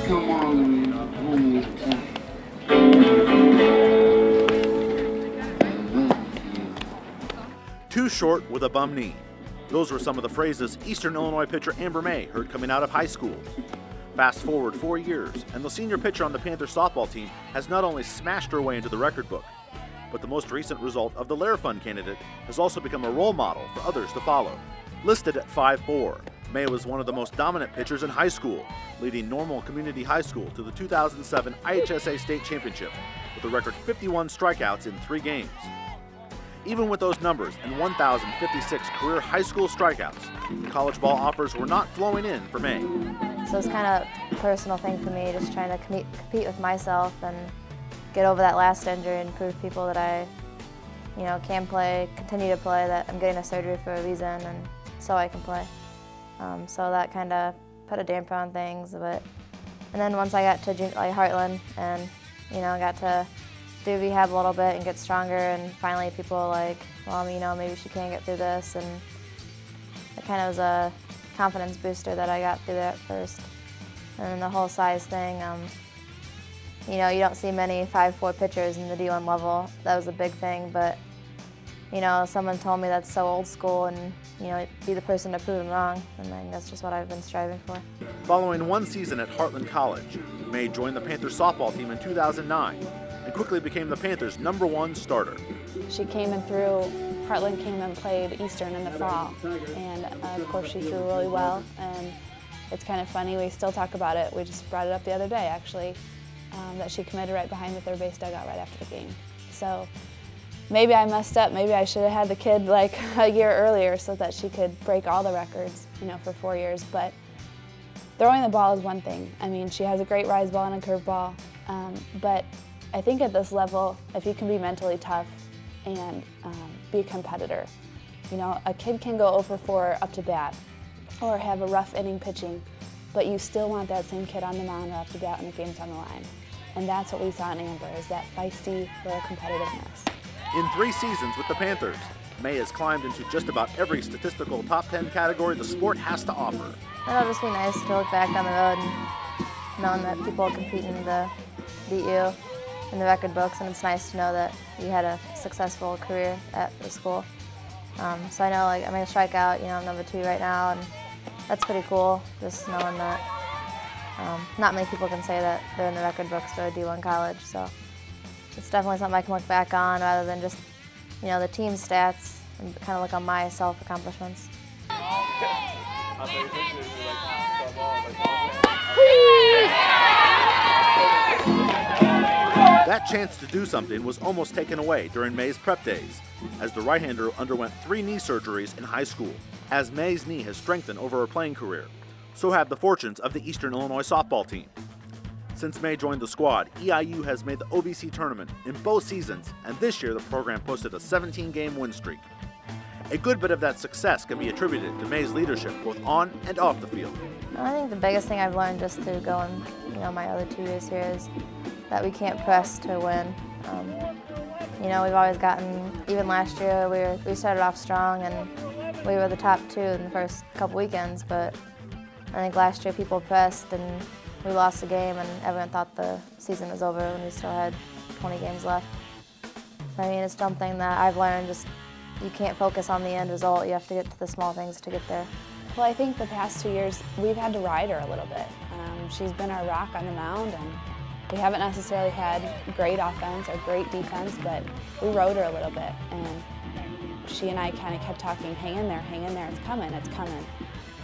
come on home with time. Too short with a bum knee. Those were some of the phrases Eastern Illinois pitcher Amber May heard coming out of high school. Fast forward 4 years, and the senior pitcher on the Panther softball team has not only smashed her way into the record book, but the most recent result of the Lair Fund candidate has also become a role model for others to follow. Listed at 5'4", May was one of the most dominant pitchers in high school, leading Normal Community High School to the 2007 IHSA State Championship with a record 51 strikeouts in 3 games. Even with those numbers and 1,056 career high school strikeouts, college ball offers were not flowing in for May. So it's kind of a personal thing for me, just trying to compete with myself and get over that last injury and prove people that I, can play, continue to play, that I'm getting a surgery for a reason, and so I can play. So that kind of put a damper on things, and then once I got to Heartland and got to do rehab a little bit and get stronger, and finally people were like, well, maybe she can get through this, and it kind of was a confidence booster that I got through that first. And then the whole size thing, you don't see many 5'4" pitchers in the D1 level. That was a big thing, but someone told me that's so old school, and be the person to prove them wrong, and I think that's just what I've been striving for. Following 1 season at Heartland College, May joined the Panther softball team in 2009 and quickly became the Panthers' #1 starter. She came in through, Heartland came and played Eastern in the fall, and of course she threw really well, and it's kind of funny, we still talk about it, we just brought it up the other day actually, that she committed right behind the third base dugout right after the game. So maybe I messed up, maybe I should have had the kid like a year earlier so that she could break all the records, for 4 years, but throwing the ball is one thing. I mean, she has a great rise ball and a curve ball, but I think at this level, if you can be mentally tough and be a competitor, a kid can go 0 for 4 up to bat or have a rough inning pitching, but you still want that same kid on the mound or up to bat when the game's on the line. And that's what we saw in Amber, is that feisty little competitiveness. In 3 seasons with the Panthers, May has climbed into just about every statistical top 10 category the sport has to offer. It'll just be nice to look back down the road and knowing that people competing to beat you in the record books, and it's nice to know that you had a successful career at the school. So I know I'm going to strike out, I'm #2 right now, and that's pretty cool, just knowing that not many people can say that they're in the record books for a D1 college. So it's definitely something I can look back on rather than just, the team stats, and kind of look on my self-accomplishments. That chance to do something was almost taken away during May's prep days, as the right-hander underwent 3 knee surgeries in high school. As May's knee has strengthened over her playing career, so have the fortunes of the Eastern Illinois softball team. Since May joined the squad, EIU has made the OVC tournament in both seasons, and this year the program posted a 17-game win streak. A good bit of that success can be attributed to May's leadership both on and off the field. I think the biggest thing I've learned just through going, my other 2 years here is that we can't press to win. We've always gotten, even last year, we started off strong and we were the top 2 in the first couple weekends, but I think last year people pressed and we lost the game and everyone thought the season was over when we still had 20 games left. So, it's something that I've learned, just you can't focus on the end result, you have to get to the small things to get there. Well, I think the past 2 years, we've had to ride her a little bit. She's been our rock on the mound, and we haven't necessarily had great offense or great defense, but we rode her a little bit, and she and I kind of kept talking, hang in there, it's coming, it's coming.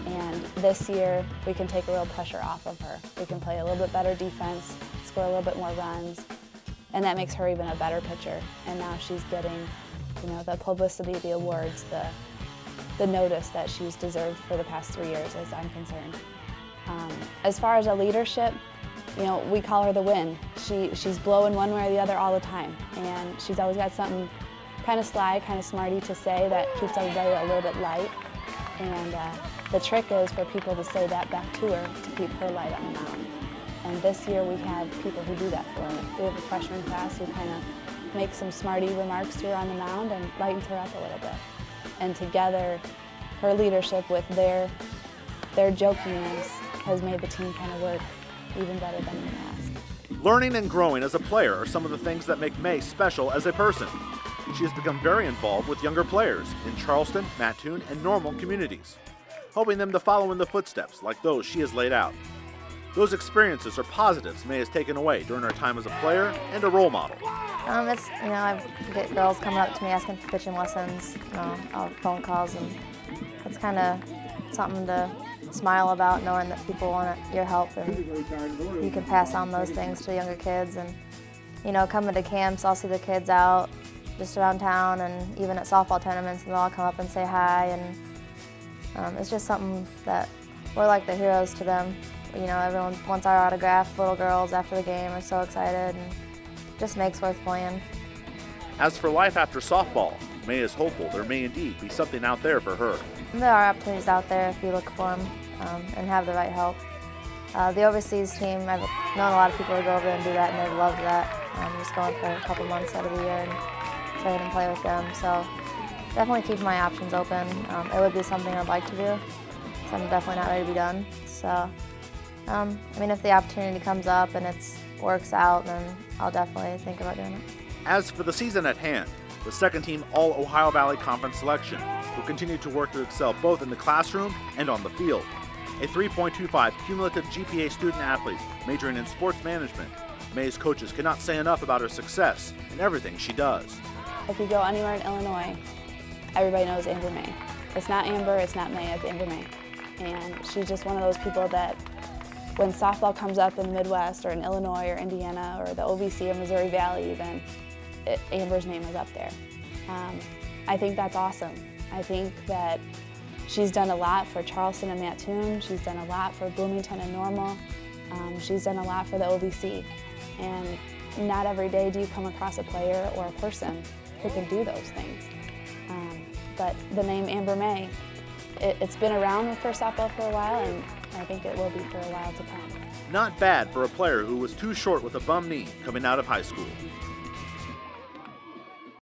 And this year, we can take a little pressure off of her. We can play a little bit better defense, score a little bit more runs, and that makes her even a better pitcher. And now she's getting, the publicity, the awards, the notice that she's deserved for the past 3 years, as I'm concerned. As far as a leadership, we call her the wind. She's blowing one way or the other all the time, and she's always got something kind of sly, kind of smarty to say that keeps everybody a little bit light. And the trick is for people to say that back to her to keep her light on the mound. And this year we have people who do that for her. We have a freshman class who kind of makes some smarty remarks to her on the mound and lightens her up a little bit. And together, her leadership with their jokiness has made the team kind of work even better than in the past. Learning and growing as a player are some of the things that make May special as a person. She has become very involved with younger players in Charleston, Mattoon, and Normal communities, helping them to follow in the footsteps like those she has laid out. Those experiences are positives May has taken away during her time as a player and a role model. I get girls coming up to me asking for pitching lessons, phone calls, and it's kind of something to smile about, knowing that people want your help and you can pass on those things to younger kids. And coming to camps, I'll see the kids out just around town and even at softball tournaments, and they'll all come up and say hi. And it's just something that we're like the heroes to them. Everyone wants our autograph. Little girls after the game are so excited, and just makes worth playing. As for life after softball, May is hopeful there may indeed be something out there for her. There are opportunities out there if you look for them and have the right help. The overseas team, I've known a lot of people who go over there and do that, and they've loved that. Just going for a couple months out of the year and train and play with them. So definitely keep my options open. It would be something I'd like to do, so I'm definitely not ready to be done. So, if the opportunity comes up and it works out, then I'll definitely think about doing it. As for the season at hand, the second-team All-Ohio Valley Conference selection will continue to work to excel both in the classroom and on the field. A 3.25 cumulative GPA student-athlete majoring in sports management, May's coaches cannot say enough about her success in everything she does. If you go anywhere in Illinois, everybody knows Amber May. It's not Amber, it's not May, it's Amber May. And she's just one of those people that when softball comes up in the Midwest or in Illinois or Indiana or the OVC or Missouri Valley even, Amber's name is up there. I think that's awesome. I think that she's done a lot for Charleston and Mattoon. She's done a lot for Bloomington and Normal. She's done a lot for the OVC. And not every day do you come across a player or a person who can do those things. But the name Amber May, it's been around for softball for a while, and I think it will be for a while to come. Not bad for a player who was too short with a bum knee coming out of high school.